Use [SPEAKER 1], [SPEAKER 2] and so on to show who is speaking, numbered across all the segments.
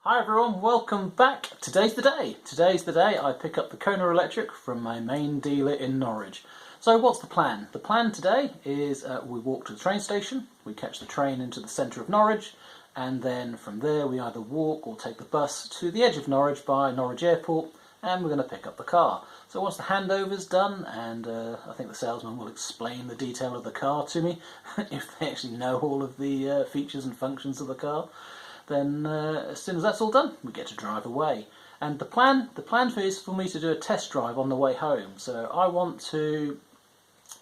[SPEAKER 1] Hi everyone, welcome back. Today's the day. Today's the day I pick up the Kona Electric from my main dealer in Norwich. So what's the plan? The plan today is we walk to the train station, we catch the train into the centre of Norwich, and then from there we either walk or take the bus to the edge of Norwich by Norwich Airport, and we're going to pick up the car. So once the handover's done, and I think the salesman will explain the detail of the car to me, if they actually know all of the features and functions of the car, then as soon as that's all done, we get to drive away. And the plan is for me to do a test drive on the way home. So I want to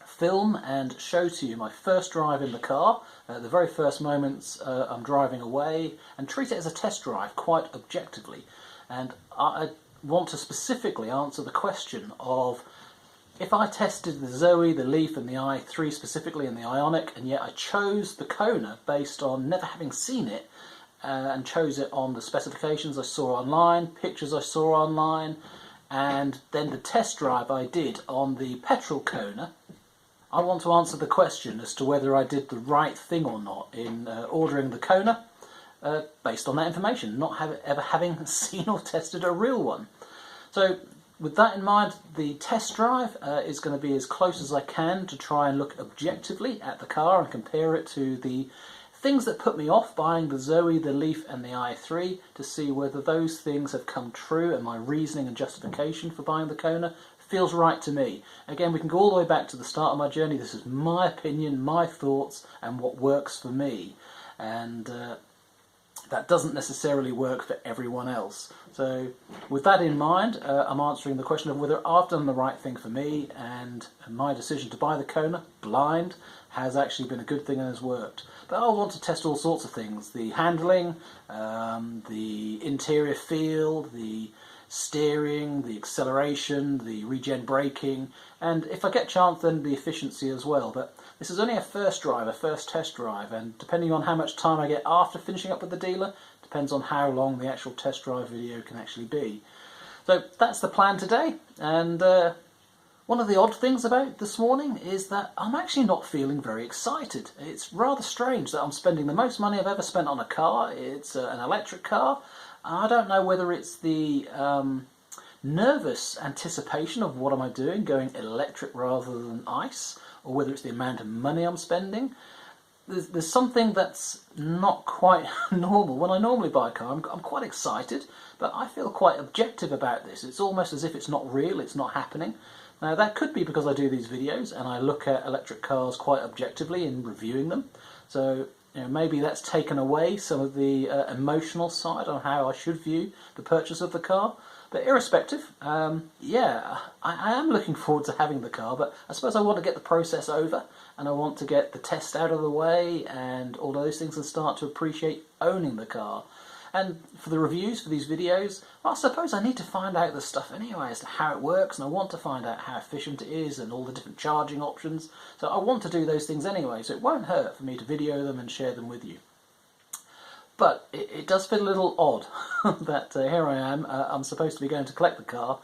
[SPEAKER 1] film and show to you my first drive in the car, the very first moments I'm driving away, and treat it as a test drive quite objectively. And I want to specifically answer the question of, if I tested the Zoe, the Leaf and the i3 specifically and the Ioniq, and yet I chose the Kona based on never having seen it, and chose it on the specifications I saw online, pictures I saw online, and then the test drive I did on the petrol Kona, I want to answer the question as to whether I did the right thing or not in ordering the Kona based on that information, not ever having seen or tested a real one. So with that in mind, the test drive is going to be as close as I can to try and look objectively at the car and compare it to the things that put me off buying the Zoe, the Leaf and the i3, to see whether those things have come true and my reasoning and justification for buying the Kona feels right to me. Again, we can go all the way back to the start of my journey. This is my opinion, my thoughts and what works for me. And that doesn't necessarily work for everyone else. So with that in mind, I'm answering the question of whether I've done the right thing for me, and my decision to buy the Kona blind has actually been a good thing and has worked. But I'll want to test all sorts of things: the handling, the interior feel, the steering, the acceleration, the regen braking, and if I get a chance then the efficiency as well. But this is only a first drive, a first test drive, and depending on how much time I get after finishing up with the dealer, depends on how long the actual test drive video can actually be. So that's the plan today, and one of the odd things about this morning is that I'm actually not feeling very excited. It's rather strange that I'm spending the most money I've ever spent on a car. It's an electric car. I don't know whether it's the nervous anticipation of what am I doing, going electric rather than ice, or whether it's the amount of money I'm spending. There's something that's not quite normal. When I normally buy a car, I'm quite excited, but I feel quite objective about this. It's almost as if it's not real, it's not happening. Now that could be because I do these videos and I look at electric cars quite objectively in reviewing them. So maybe that's taken away some of the emotional side on how I should view the purchase of the car. But irrespective, yeah, I am looking forward to having the car, but I suppose I want to get the process over, and I want to get the test out of the way and all those things, and start to appreciate owning the car. And for the reviews for these videos, well, I suppose I need to find out the stuff anyway as to how it works, and I want to find out how efficient it is and all the different charging options. So I want to do those things anyway, so it won't hurt for me to video them and share them with you. But it does feel a little odd that here I am, I'm supposed to be going to collect the car,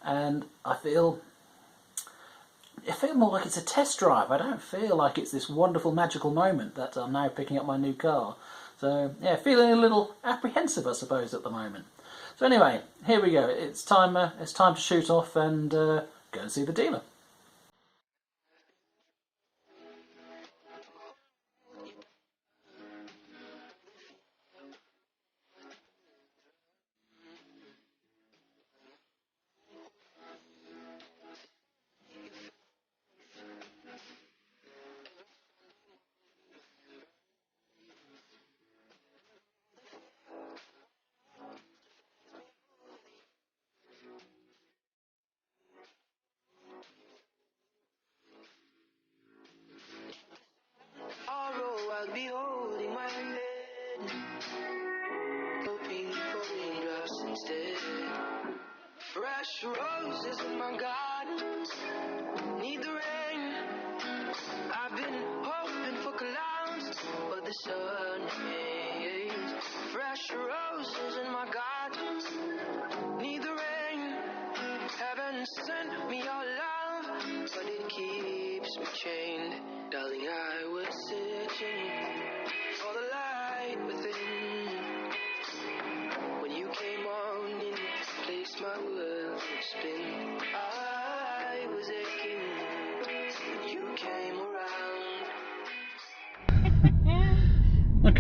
[SPEAKER 1] and I feel more like it's a test drive. I don't feel like it's this wonderful magical moment that I'm now picking up my new car. So yeah, feeling a little apprehensive, I suppose, at the moment. So anyway, here we go. It's time to shoot off and go and see the dealer.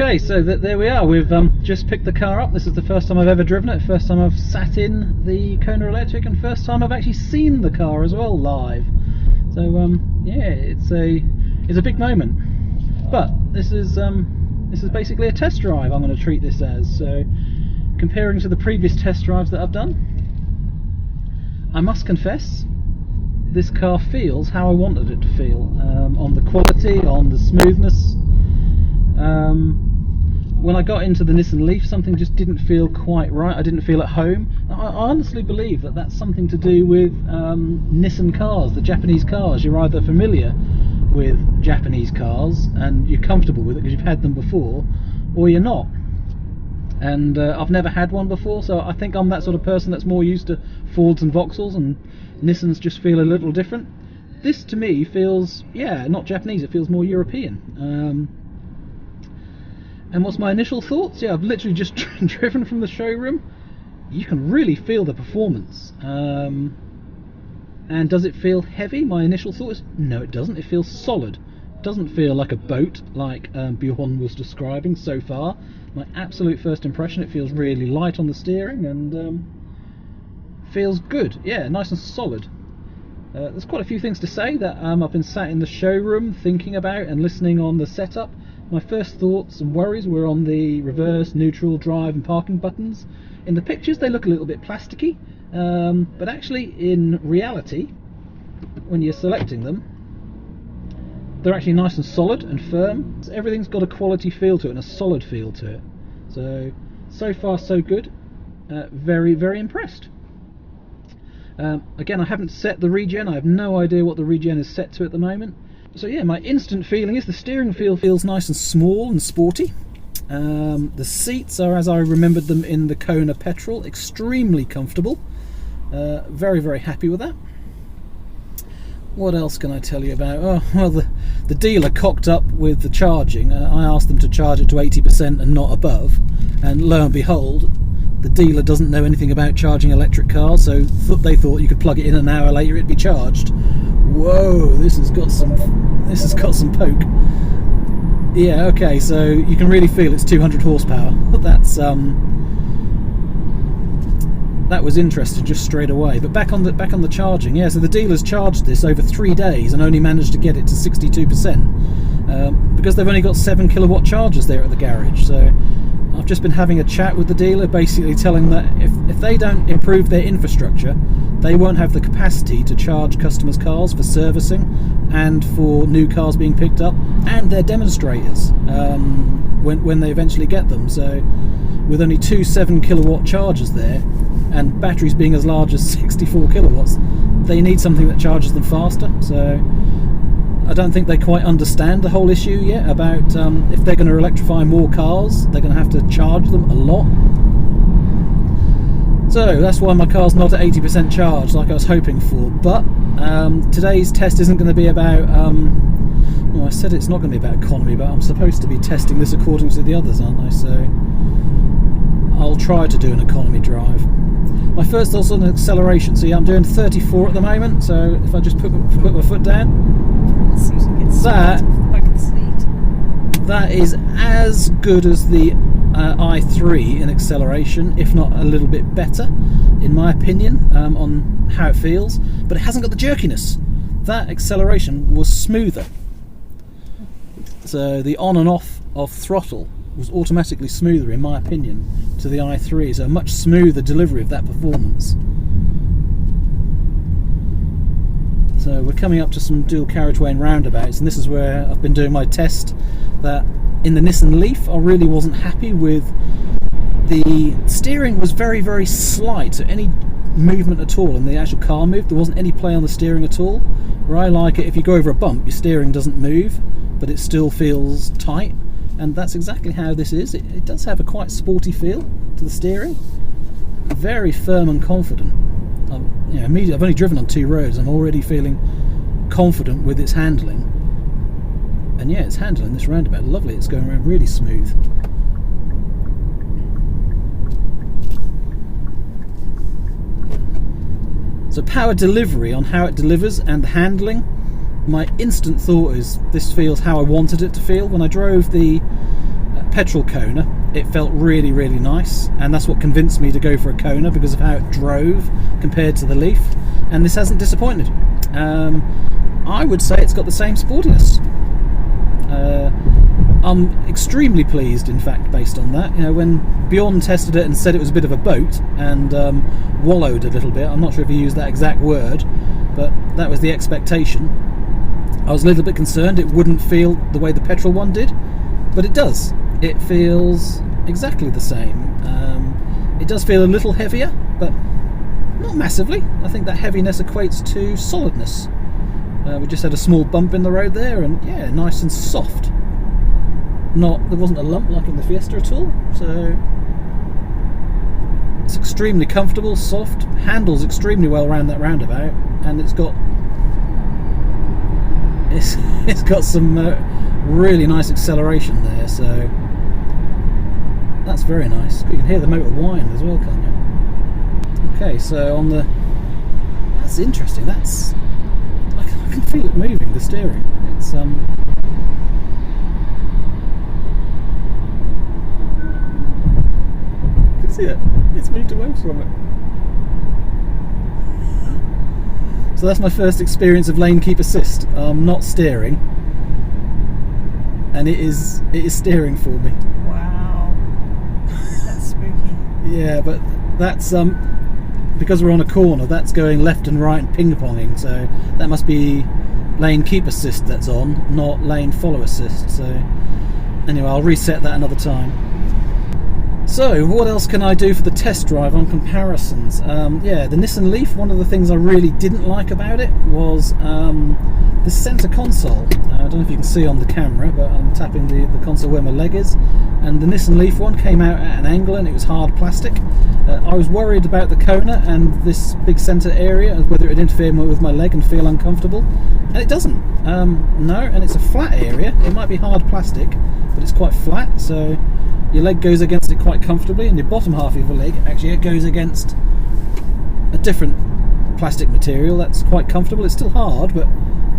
[SPEAKER 1] Okay, so there we are. We've just picked the car up. This is the first time I've ever driven it, first time I've sat in the Kona Electric, and first time I've actually seen the car as well live. So yeah, it's a big moment. But this is basically a test drive. I'm going to treat this as. So comparing to the previous test drives that I've done, I must confess, this car feels how I wanted it to feel, on the quality, on the smoothness. When I got into the Nissan Leaf, something just didn't feel quite right. I didn't feel at home. I honestly believe that that's something to do with Nissan cars, the Japanese cars. You're either familiar with Japanese cars and you're comfortable with it because you've had them before, or you're not. And I've never had one before, so I think I'm that sort of person that's more used to Fords and Vauxhalls, and Nissans just feel a little different. This to me feels, yeah, not Japanese, it feels more European. And what's my initial thoughts? Yeah, I've literally just driven from the showroom. You can really feel the performance. And does it feel heavy? My initial thought is, no, it doesn't. It feels solid. It doesn't feel like a boat, like Bjorn was describing so far. My absolute first impression, it feels really light on the steering and feels good. Yeah, nice and solid. There's quite a few things to say that I've been sat in the showroom thinking about and listening on the setup. My first thoughts and worries were on the reverse, neutral, drive and parking buttons. In the pictures they look a little bit plasticky, but actually in reality, when you're selecting them, they're actually nice and solid and firm. Everything's got a quality feel to it and a solid feel to it. So far so good. Very, very impressed. Again, I haven't set the Regen. I have no idea what the Regen is set to at the moment. So yeah, my instant feeling is the steering wheel feels nice and small and sporty. The seats are as I remembered them in the Kona Petrol, extremely comfortable. Very, very happy with that. What else can I tell you about? Oh, well, the dealer cocked up with the charging. I asked them to charge it to 80% and not above, and lo and behold, the dealer doesn't know anything about charging electric cars, so they thought you could plug it in an hour later it'd be charged. Whoa, this has got some poke. Yeah, okay, so you can really feel it's 200 horsepower. That was interesting just straight away. But back on the charging, yeah. So the dealer's charged this over 3 days and only managed to get it to 62%, because they've only got 7 kilowatt chargers there at the garage. So I've just been having a chat with the dealer, basically telling them that if they don't improve their infrastructure, they won't have the capacity to charge customers' cars for servicing and for new cars being picked up and their demonstrators when they eventually get them. So with only 2 7 kilowatt chargers there and batteries being as large as 64 kilowatts, they need something that charges them faster. So I don't think they quite understand the whole issue yet about if they're going to electrify more cars, they're going to have to charge them a lot. So that's why my car's not at 80% charged like I was hoping for. But today's test isn't going to be about, well, I said it's not going to be about economy, but I'm supposed to be testing this according to the others, aren't I? So I'll try to do an economy drive. My first thoughts on acceleration. So yeah, I'm doing 34 at the moment, so if I just put my foot down, that is as good as the i3 in acceleration, if not a little bit better, in my opinion, on how it feels. But it hasn't got the jerkiness. That acceleration was smoother. So the on and off of throttle was automatically smoother, in my opinion, to the i3. So a much smoother delivery of that performance. So we're coming up to some dual carriageway and roundabouts, and this is where I've been doing my test. That in the Nissan Leaf I really wasn't happy with. The steering was very, very slight, so any movement at all in the actual car moved. There wasn't any play on the steering at all. Where I like it, if you go over a bump, your steering doesn't move, but it still feels tight, and that's exactly how this is. It does have a quite sporty feel to the steering. Very firm and confident. Immediately, I've only driven on 2 roads. I'm already feeling confident with its handling. And yeah, its handling this roundabout, lovely. It's going around really smooth. So power delivery, on how it delivers and the handling, my instant thought is this feels how I wanted it to feel. When I drove the
[SPEAKER 2] petrol Kona, it felt really, really nice, and that's what convinced me to go for a Kona, because of how it drove compared to the Leaf, and this hasn't disappointed. I would say it's got the same sportiness. I'm extremely pleased, in fact, based on that. You know, when Bjorn tested it and said it was a bit of a boat and wallowed a little bit, I'm not sure if he used that exact word, but that was the expectation. I was a little bit concerned it wouldn't feel the way the petrol one did, but it does. It feels exactly the same. It does feel a little heavier, but not massively. I think that heaviness equates to solidness. We just had a small bump in the road there, and yeah, nice and soft. There wasn't a lump like in the Fiesta at all, so it's extremely comfortable, soft, handles extremely well around that roundabout, and it's got some really nice acceleration there, so that's very nice. You can hear the motor whine as well, can't you? Okay, so that's interesting. I can feel it moving, the steering. It's you can see it. It's moved away from it. So that's my first experience of lane keep assist. I'm not steering, and it is steering for me.
[SPEAKER 3] Wow, that's spooky.
[SPEAKER 2] Yeah, but that's because we're on a corner, that's going left and right and ping-ponging, so that must be lane keep assist that's on, not lane follow assist. So anyway, I'll reset that another time. So what else can I do for the test drive on comparisons? Yeah, the Nissan Leaf, one of the things I really didn't like about it was the centre console. I don't know if you can see on the camera, but I'm tapping the console where my leg is, and the Nissan Leaf one came out at an angle and it was hard plastic. I was worried about the Kona and this big centre area, and whether it would interfere with my leg and feel uncomfortable, and it doesn't. No, and it's a flat area. It might be hard plastic, but it's quite flat, so your leg goes against it quite comfortably, and your bottom half of your leg actually goes against a different plastic material that's quite comfortable. It's still hard, but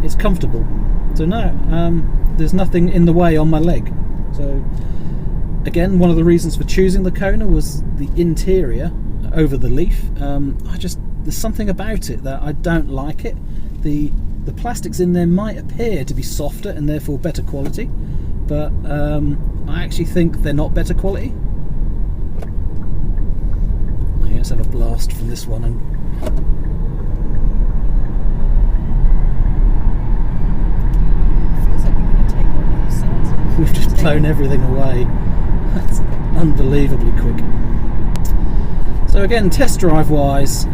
[SPEAKER 2] it's comfortable. So no, there's nothing in the way on my leg. So again, one of the reasons for choosing the Kona was the interior over the Leaf. There's something about it that I don't like it. The plastics in there might appear to be softer and therefore better quality, but I actually think they're not better quality. Okay, let's have a blast from this one.
[SPEAKER 3] Feels like we're going to take one of those sides.
[SPEAKER 2] We've just blown everything away. That's unbelievably quick. So again, test drive wise,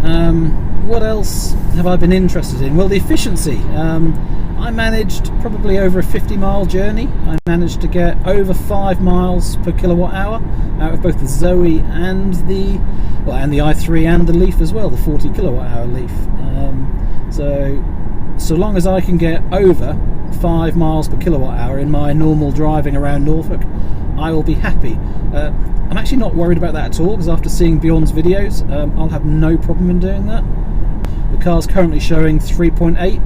[SPEAKER 2] what else have I been interested in? Well, the efficiency. I managed probably over a 50-mile journey. I managed to get over 5 miles per kilowatt hour out of both the Zoe and the i3 and the Leaf as well, the 40 kilowatt hour Leaf. So long as I can get over 5 miles per kilowatt hour in my normal driving around Norfolk, I will be happy. I'm actually not worried about that at all, because after seeing Bjorn's videos, I'll have no problem in doing that. The car's currently showing 3.8.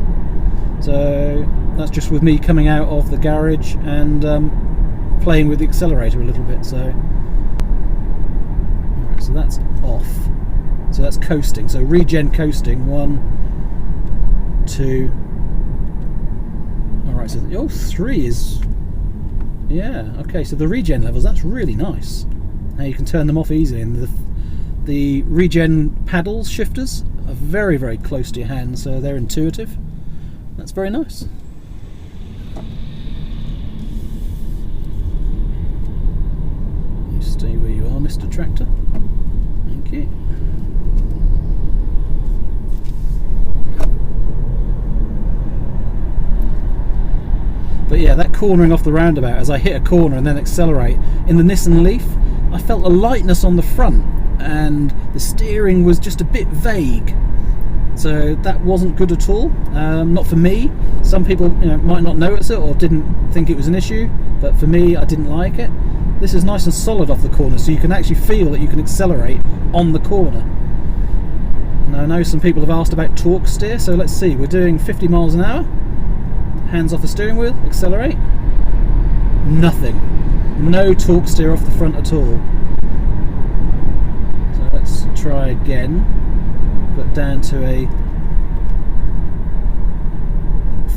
[SPEAKER 2] So that's just with me coming out of the garage and playing with the accelerator a little bit. So, alright, so that's off. So that's coasting. So Regen coasting. 1, 2. Alright, so 3 is, yeah, okay. So the Regen levels, that's really nice. Now you can turn them off easily, and the Regen paddles, shifters, are very, very close to your hand, so they're intuitive. That's very nice. You stay where you are, Mr. Tractor. Thank you. But yeah, that cornering off the roundabout as I hit a corner and then accelerate. In the Nissan Leaf, I felt a lightness on the front and the steering was just a bit vague. So that wasn't good at all. Not for me. Some people, might not notice it or didn't think it was an issue, but for me, I didn't like it. This is nice and solid off the corner, so you can actually feel that you can accelerate on the corner. Now, I know some people have asked about torque steer, so let's see. We're doing 50 miles an hour. Hands off the steering wheel, accelerate. Nothing. no torque steer off the front at all. So let's try again, but down to a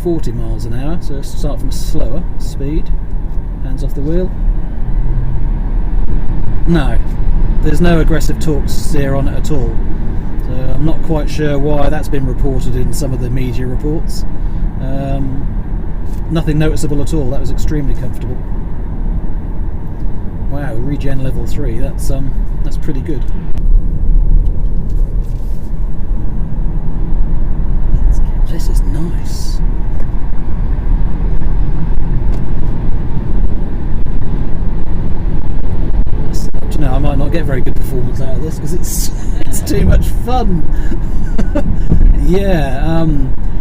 [SPEAKER 2] 40 miles an hour, so let's start from a slower speed. Hands off the wheel. No, there's no aggressive torque steer on it at all. So I'm not quite sure why that's been reported in some of the media reports. Nothing noticeable at all. That was extremely comfortable. Wow, Regen level 3. That's pretty good. This is nice. You know, I might not get very good performance out of this because it's too much fun. Yeah,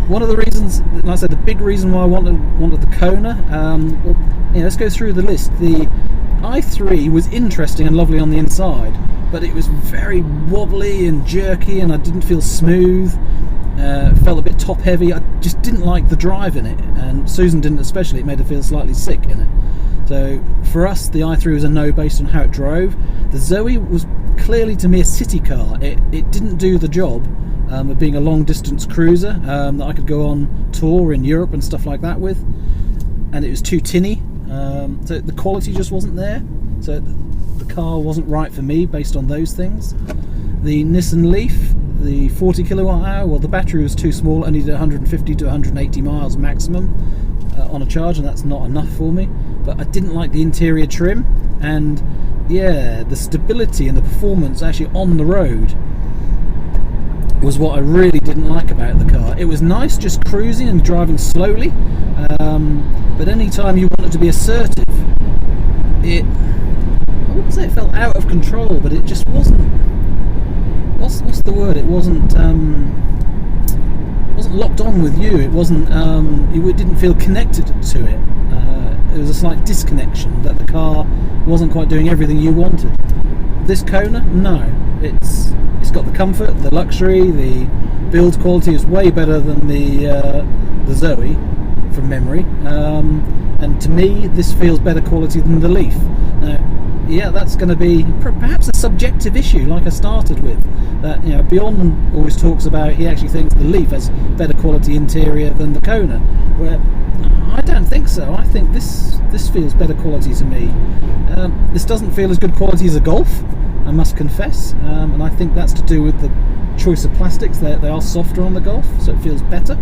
[SPEAKER 2] one of the reasons, like I said, the big reason why I wanted the Kona. Well, let's go through the list. The i3 was interesting and lovely on the inside, but it was very wobbly and jerky, and I didn't feel smooth. Felt a bit top heavy. I just didn't like the drive in it, and Susan didn't especially. It made her feel slightly sick in it. So for us, the i3 was a no based on how it drove. The Zoe was clearly to me a city car. It didn't do the job of being a long distance cruiser that I could go on tour in Europe and stuff like that with, and it was too tinny. So the quality just wasn't there. So the car wasn't right for me based on those things. The Nissan Leaf, the 40 kilowatt hour, well, the battery was too small. Only did 150 to 180 miles maximum on a charge, and that's not enough for me. But I didn't like the interior trim, and yeah, the stability and the performance actually on the road was what I really didn't like about the car. It was nice just cruising and driving slowly, but any time you wanted to be assertive, I wouldn't say it felt out of control, but it just wasn't. What's the word? It wasn't locked on with you. It wasn't. You didn't feel connected to it. It was a slight disconnection that the car wasn't quite doing everything you wanted. This Kona, no. It's got the comfort, the luxury, the build quality is way better than the Zoe from memory. And to me, this feels better quality than the Leaf. Now, yeah, that's going to be perhaps a subjective issue, like I started with. That Bjorn always talks about. He actually thinks the Leaf has better quality interior than the Kona. Where I don't think so. I think this feels better quality to me. This doesn't feel as good quality as a Golf, I must confess, and I think that's to do with the choice of plastics. They are softer on the Golf, so it feels better.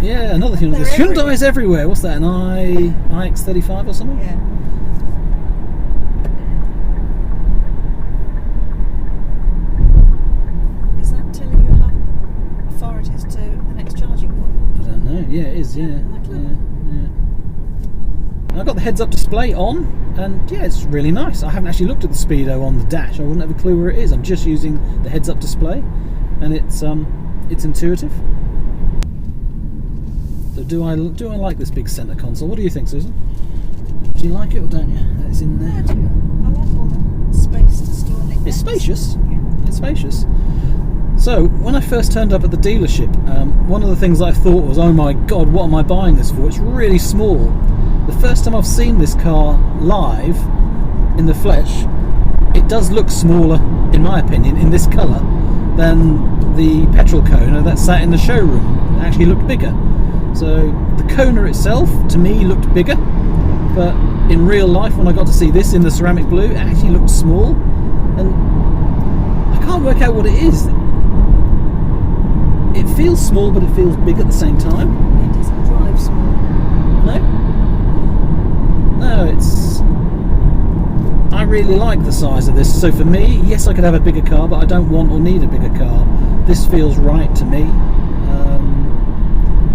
[SPEAKER 2] Yeah, another Hyundai. There's Hyundais everywhere. What's that? An iX35 or something?
[SPEAKER 3] Yeah. Is that telling you how far it is to the next charging point?
[SPEAKER 2] I don't know. Yeah, it is. Yeah. I've got the heads-up display on, and yeah, it's really nice. I haven't actually looked at the speedo on the dash. I wouldn't have a clue where it is. I'm just using the heads-up display, and it's intuitive. So do I like this big centre console? What do you think, Susan? Do you like it or don't you? It's in there.
[SPEAKER 3] I do. I like all the space to store things.
[SPEAKER 2] It's spacious.
[SPEAKER 3] Yeah.
[SPEAKER 2] It's spacious. So when I first turned up at the dealership, one of the things I thought was, oh my god, what am I buying this for? It's really small. The first time I've seen this car live in the flesh, it does look smaller, in my opinion, in this colour than the petrol Kona that sat in the showroom. It actually looked bigger. So the Kona itself, to me, looked bigger, but in real life, when I got to see this in the ceramic blue, it actually looked small, and I can't work out what it is. It feels small, but it feels big at the same time.
[SPEAKER 3] It doesn't drive small.
[SPEAKER 2] No, I really like the size of this. So for me, yes, I could have a bigger car, but I don't want or need a bigger car. This feels right to me.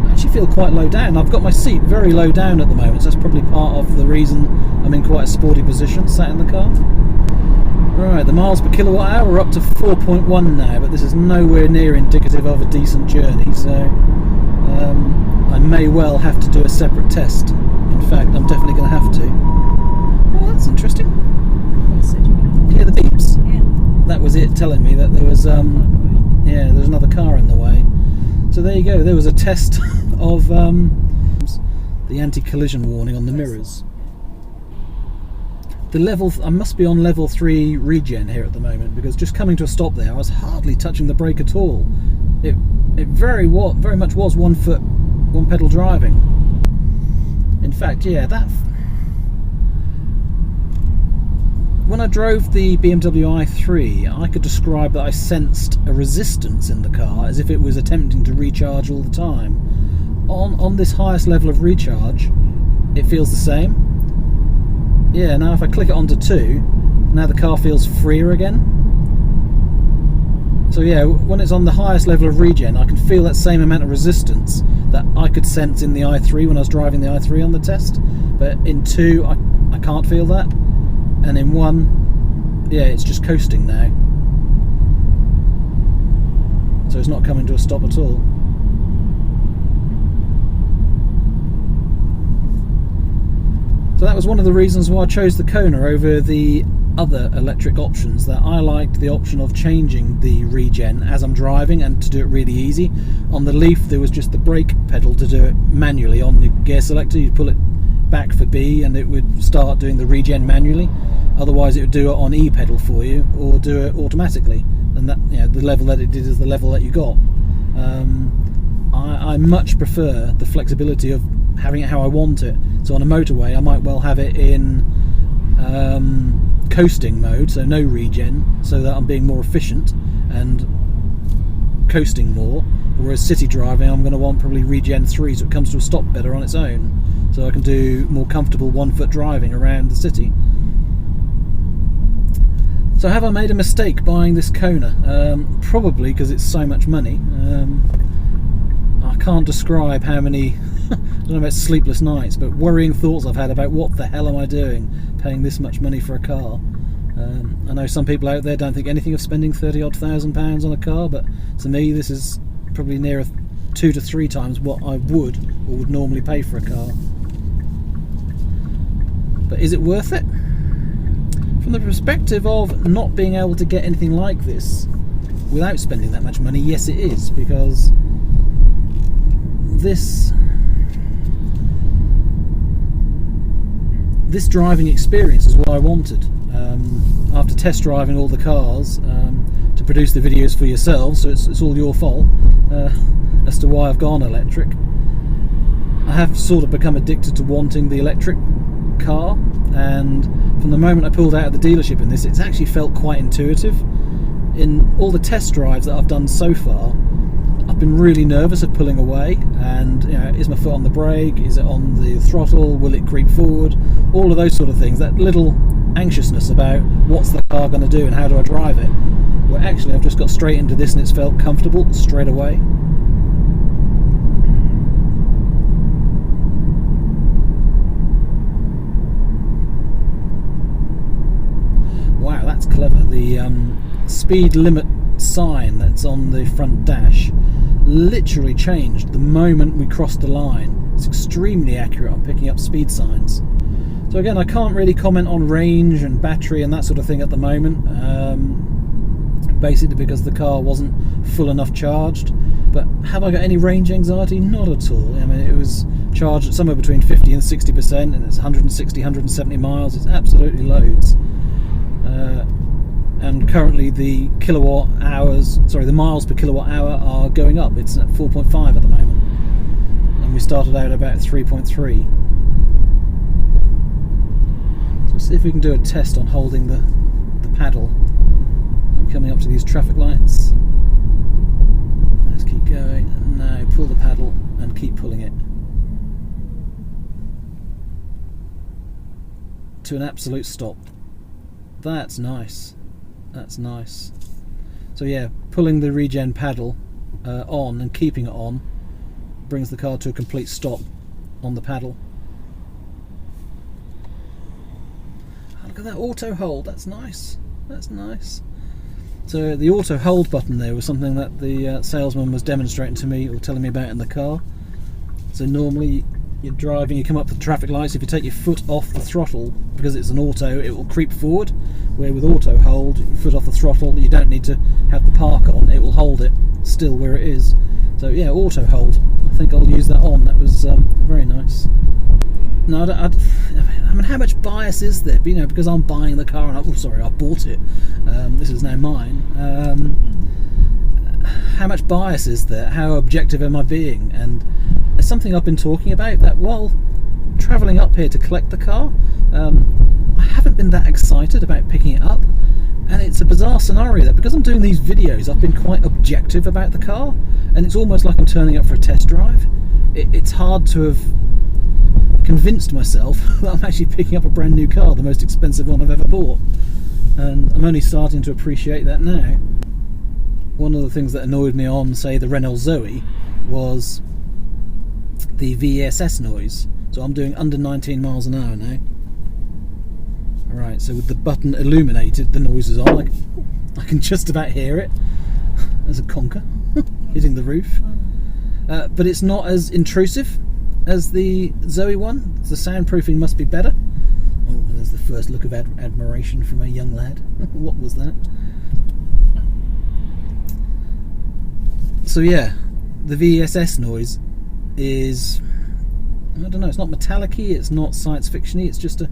[SPEAKER 2] I actually feel quite low down. I've got my seat very low down at the moment, so that's probably part of the reason I'm in quite a sporty position sat in the car. Right, the miles per kilowatt hour are up to 4.1 now, but this is nowhere near indicative of a decent journey, so I may well have to do a separate test. In fact, I'm definitely going to have to. Oh, that's interesting. Yeah, the beeps.
[SPEAKER 3] Yeah.
[SPEAKER 2] That was it telling me that there was there was another car in the way. So there you go. There was a test of the anti-collision warning on the mirrors. The level, I must be on level 3 regen here at the moment, because just coming to a stop there, I was hardly touching the brake at all. It very much was 1 foot, 1 pedal driving. In fact, yeah, that. When I drove the BMW i3, I could describe that I sensed a resistance in the car, as if it was attempting to recharge all the time. On this highest level of recharge, it feels the same. Yeah, now if I click it onto 2, now the car feels freer again. So yeah, when it's on the highest level of regen, I can feel that same amount of resistance that I could sense in the i3 when I was driving the i3 on the test. But in 2, I can't feel that. And in 1, yeah, it's just coasting now. So it's not coming to a stop at all. So that was one of the reasons why I chose the Kona over the other electric options, that I liked the option of changing the regen as I'm driving and to do it really easy. On the Leaf there was just the brake pedal to do it manually. On the gear selector you'd pull it back for B and it would start doing the regen manually. Otherwise it would do it on E pedal for you or do it automatically, and that, you know, the level that it did is the level that you got. I much prefer the flexibility of having it how I want it. So on a motorway I might well have it in coasting mode, so no regen, so that I'm being more efficient and coasting more, whereas city driving I'm going to want probably regen 3 so it comes to a stop better on its own, so I can do more comfortable 1 foot driving around the city. So have I made a mistake buying this Kona? Probably, because it's so much money. I can't describe how many I don't know about sleepless nights, but worrying thoughts I've had about what the hell am I doing paying this much money for a car. I know some people out there don't think anything of spending 30-odd thousand pounds on a car, but to me this is probably near 2 to 3 times what I would normally pay for a car. But is it worth it? From the perspective of not being able to get anything like this without spending that much money, yes it is, because this driving experience is what I wanted. After test driving all the cars to produce the videos for yourselves, so it's all your fault as to why I've gone electric, I have sort of become addicted to wanting the electric car, and from the moment I pulled out of the dealership in this, it's actually felt quite intuitive. In all the test drives that I've done so far, I've been really nervous of pulling away, and you know, is my foot on the brake, is it on the throttle, will it creep forward, all of those sort of things, that little anxiousness about what's the car going to do and how do I drive it. Well, actually I've just got straight into this and it's felt comfortable straight away. Wow, that's clever. The speed limit sign that's on the front dash literally changed the moment we crossed the line. It's extremely accurate on picking up speed signs. So again, I can't really comment on range and battery and that sort of thing at the moment, basically because the car wasn't full enough charged. But have I got any range anxiety? Not at all. I mean, it was charged at somewhere between 50 and 60%, and it's 160, 170 miles. It's absolutely loads. And currently the the miles per kilowatt hour are going up. It's at 4.5 at the moment, and we started out about 3.3. So let's see if we can do a test on holding the paddle. I'm coming up to these traffic lights. Let's keep going, and now pull the paddle and keep pulling it to an absolute stop. That's nice. That's nice. So yeah, pulling the regen paddle on and keeping it on brings the car to a complete stop on the paddle. Oh, look at that auto hold. That's nice. That's nice. So the auto hold button there was something that the salesman was demonstrating to me or telling me about in the car. So normally you're driving, you come up to the traffic lights, if you take your foot off the throttle, because it's an auto, it will creep forward, where with auto hold, your foot off the throttle, you don't need to have the park on, it will hold it still where it is. So yeah, auto hold, I think I'll use that on. That was very nice. No, I mean, how much bias is there? You know, because I'm buying the car and I bought it. This is now mine. How much bias is there? How objective am I being? And it's something I've been talking about, that while travelling up here to collect the car, I haven't been that excited about picking it up. And it's a bizarre scenario that because I'm doing these videos, I've been quite objective about the car, and it's almost like I'm turning up for a test drive. It's hard to have convinced myself that I'm actually picking up a brand new car, the most expensive one I've ever bought, and I'm only starting to appreciate that now. One of the things that annoyed me on, say, the Renault Zoe was the Vss Noise. So I'm doing under 19 miles an hour now. Right, so with the button illuminated, the noise is on. I can just about hear it. There's a conker hitting the roof. But it's not as intrusive as the Zoe one. The soundproofing must be better. Oh, there's the first look of admiration from a young lad. What was that? So yeah, the Vss Noise is, I don't know, it's not metallic-y, it's not science fiction-y, it's just a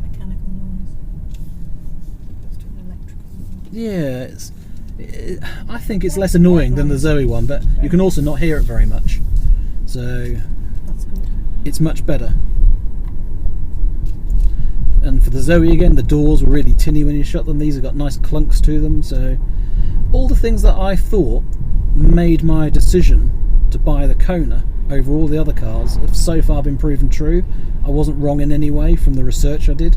[SPEAKER 3] mechanical noise. It's to an electrical noise.
[SPEAKER 2] yeah, I think it's less annoying than the Zoe one, but you can also not hear it very much, so
[SPEAKER 3] That's good.
[SPEAKER 2] it's much better. And for the Zoe again, the doors were really tinny when you shut them. These have got nice clunks to them, so all the things that I thought made my decision to buy the Kona over all the other cars have so far been proven true. I wasn't wrong in any way from the research I did.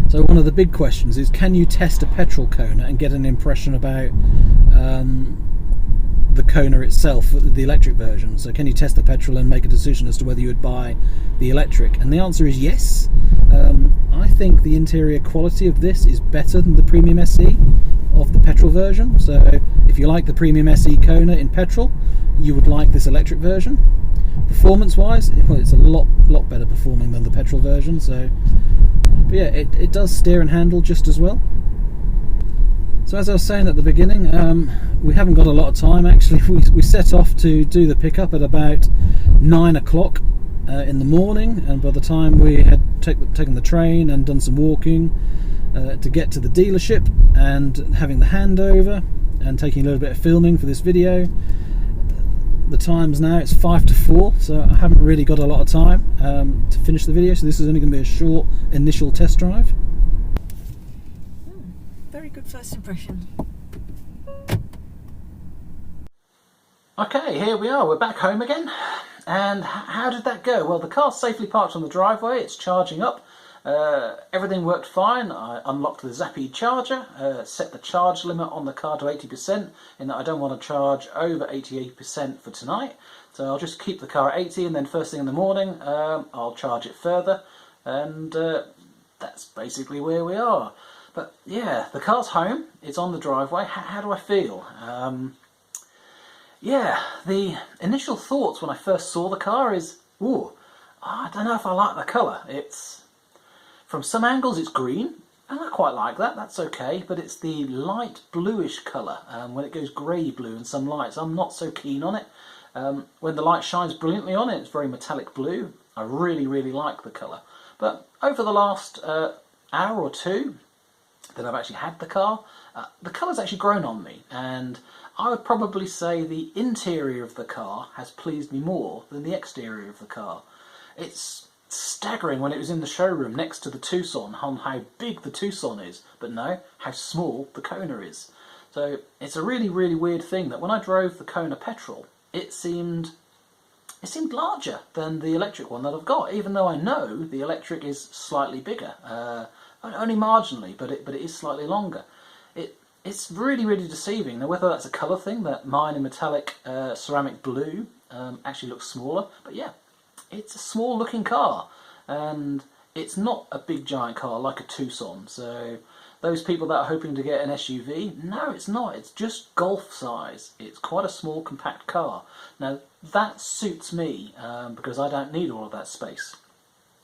[SPEAKER 2] So one of the big questions is, can you test a petrol Kona and get an impression about the Kona itself, the electric version? So can you test the petrol and make a decision as to whether you would buy the electric? And the answer is yes. I think the interior quality of this is better than the Premium SE of the petrol version. So if you like the Premium SE Kona in petrol, you would like this electric version. Performance wise, well, it's a lot better performing than the petrol version. So but yeah, it does steer and handle just as well. So as I was saying at the beginning, we haven't got a lot of time actually. We set off to do the pickup at about 9 o'clock in the morning, and by the time we had taken the train and done some walking to get to the dealership and having the handover and taking a little bit of filming for this video, the time's now, it's 5 to 4, so I haven't really got a lot of time to finish the video, so this is only going to be a short initial test drive.
[SPEAKER 3] Very good first impression.
[SPEAKER 1] Okay, here we are, we're back home again. And how did that go? Well, the car's safely parked on the driveway, it's charging up. Everything worked fine. I unlocked the Zappy charger, set the charge limit on the car to 80%, in that I don't want to charge over 88% for tonight. So I'll just keep the car at 80, and then first thing in the morning I'll charge it further, and that's basically where we are. But yeah, the car's home, it's on the driveway. How do I feel? Yeah, the initial thoughts when I first saw the car is, ooh, I don't know if I like the colour. It's, from some angles it's green, and I quite like that, that's okay, but it's the light bluish colour, when it goes grey blue in some lights, I'm not so keen on it. When the light shines brilliantly on it, it's very metallic blue. I really like the colour. But over the last hour or two that I've actually had the car, the colour's actually grown on me, and I would probably say the interior of the car has pleased me more than the exterior of the car. It's staggering when it was in the showroom next to the Tucson on how big the Tucson is, but no, how small the Kona is. So it's a really weird thing that when I drove the Kona petrol, it seemed larger than the electric one that I've got, even though I know the electric is slightly bigger, only marginally, but it is slightly longer. It's really deceiving. Now, whether that's a colour thing, that mine in metallic ceramic blue actually looks smaller, but yeah, it's a small looking car, and it's not a big giant car like a Tucson. So those people that are hoping to get an SUV, no, it's not. It's just Golf size. It's quite a small compact car. Now that suits me because I don't need all of that space.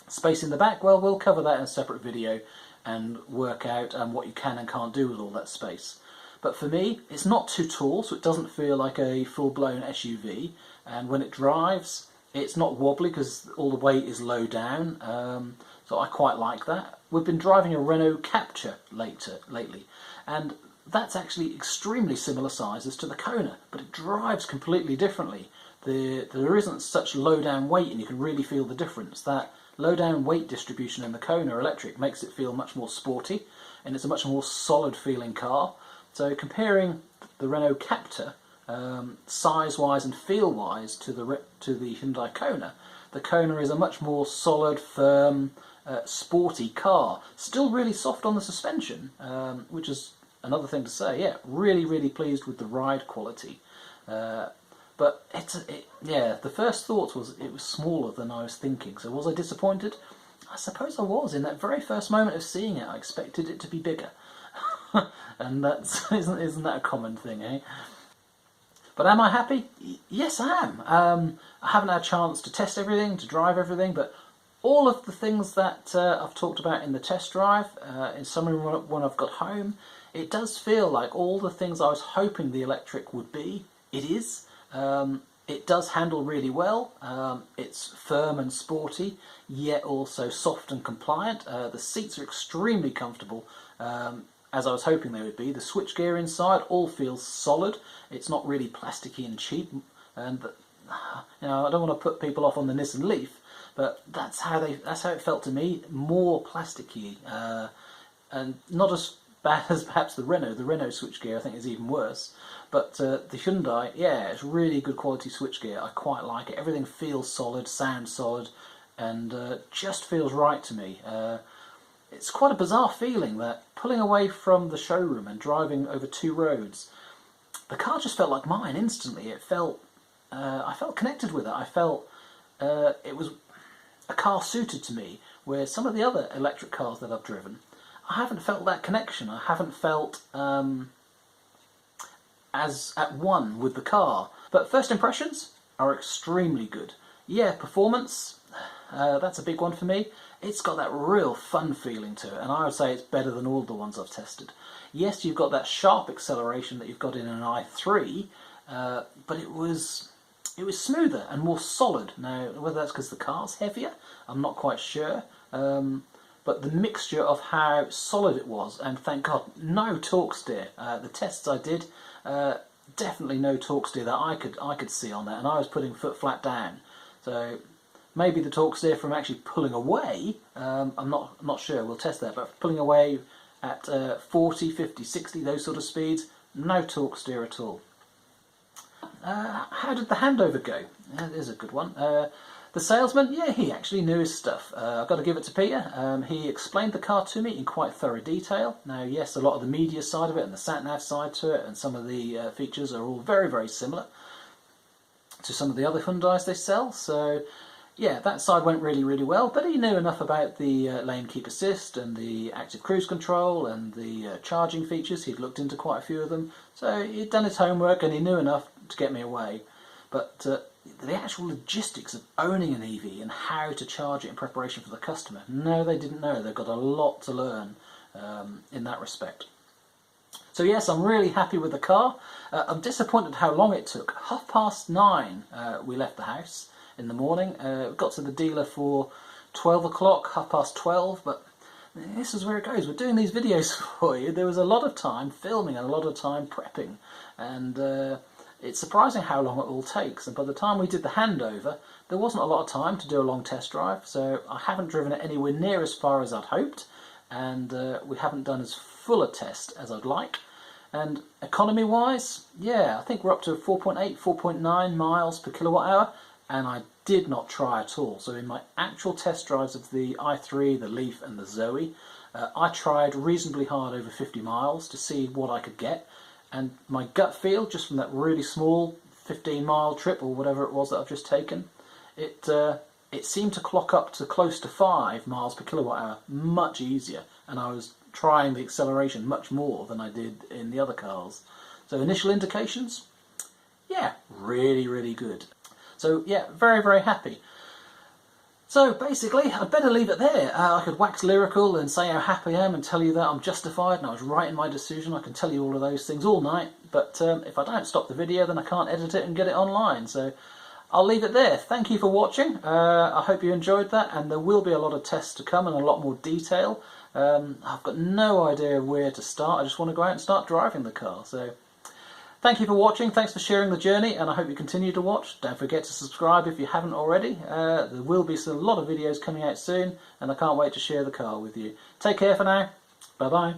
[SPEAKER 1] Space in the back, well, we'll cover that in a separate video and work out what you can and can't do with all that space. But for me, it's not too tall, so it doesn't feel like a full-blown SUV. And when it drives, it's not wobbly because all the weight is low down. So I quite like that. We've been driving a Renault Capture lately, and that's actually extremely similar sizes to the Kona, but it drives completely differently. There isn't such low down weight, and you can really feel the difference. That low down weight distribution in the Kona Electric makes it feel much more sporty, and it's a much more solid feeling car. So comparing the Renault Captur size-wise and feel-wise to the Hyundai Kona, the Kona is a much more solid, firm, sporty car. Still really soft on the suspension, which is another thing to say. Yeah, really pleased with the ride quality. But the first thought was it was smaller than I was thinking. So was I disappointed? I suppose I was. In that very first moment of seeing it, I expected it to be bigger. And that's isn't that a common thing, eh? But am I happy? Yes, I am. I haven't had a chance to test everything, to drive everything, but all of the things that I've talked about in the test drive, in summary when I've got home, it does feel like all the things I was hoping the electric would be, it is. It does handle really well. It's firm and sporty, yet also soft and compliant. The seats are extremely comfortable, as I was hoping they would be. The switchgear inside all feels solid. It's not really plasticky and cheap. And I don't want to put people off on the Nissan Leaf, but that's how it felt to me. More plasticky, and not as bad as perhaps the Renault. The Renault switchgear I think is even worse. But the Hyundai, yeah, it's really good quality switchgear. I quite like it. Everything feels solid, sounds solid, and just feels right to me. It's quite a bizarre feeling that pulling away from the showroom and driving over two roads, the car just felt like mine instantly. It felt, I felt connected with it. I felt it was a car suited to me, where some of the other electric cars that I've driven, I haven't felt that connection. I haven't felt as at one with the car. But first impressions are extremely good. Yeah, performance, that's a big one for me. It's got that real fun feeling to it, and I would say it's better than all the ones I've tested. Yes, you've got that sharp acceleration that you've got in an i3, but it was smoother and more solid. Now, whether that's because the car's heavier, I'm not quite sure. But the mixture of how solid it was, and thank God, no torque steer. The tests I did, definitely no torque steer that I could see on that, and I was putting foot flat down. So maybe the torque steer from actually pulling away, I'm not sure, we'll test that, but pulling away at 40, 50, 60, those sort of speeds, no torque steer at all. How did the handover go? There's a good one. The salesman, yeah, he actually knew his stuff. I've got to give it to Peter. He explained the car to me in quite thorough detail. Now, yes, a lot of the media side of it and the sat-nav side to it and some of the features are all very similar to some of the other Hyundais they sell. So, yeah, that side went really well, but he knew enough about the lane keep assist and the active cruise control and the charging features. He'd looked into quite a few of them, so he'd done his homework and he knew enough to get me away. But the actual logistics of owning an EV and how to charge it in preparation for the customer, no, they didn't know. They've got a lot to learn in that respect. So yes, I'm really happy with the car. I'm disappointed how long it took. 9:30 we left the house in the morning. We got to the dealer for 12 o'clock, 12:30, but this is where it goes. We're doing these videos for you. There was a lot of time filming and a lot of time prepping, and it's surprising how long it all takes. And by the time we did the handover, there wasn't a lot of time to do a long test drive, so I haven't driven it anywhere near as far as I'd hoped, and we haven't done as full a test as I'd like. And economy wise, yeah, I think we're up to 4.8, 4.9 miles per kilowatt hour, and I did not try at all. So in my actual test drives of the i3, the Leaf and the Zoe, I tried reasonably hard over 50 miles to see what I could get, and my gut feel, just from that really small 15-mile trip or whatever it was that I've just taken, it seemed to clock up to close to 5 miles per kilowatt hour much easier, and I was trying the acceleration much more than I did in the other cars. So initial indications, yeah, really good. So yeah, very happy. So basically, I'd better leave it there. I could wax lyrical and say how happy I am and tell you that I'm justified and I was right in my decision. I can tell you all of those things all night, but if I don't stop the video, then I can't edit it and get it online. So I'll leave it there. Thank you for watching. I hope you enjoyed that, and there will be a lot of tests to come and a lot more detail. I've got no idea where to start. I just want to go out and start driving the car. So thank you for watching, thanks for sharing the journey, and I hope you continue to watch. Don't forget to subscribe if you haven't already. There will be a lot of videos coming out soon, and I can't wait to share the car with you. Take care for now. Bye bye.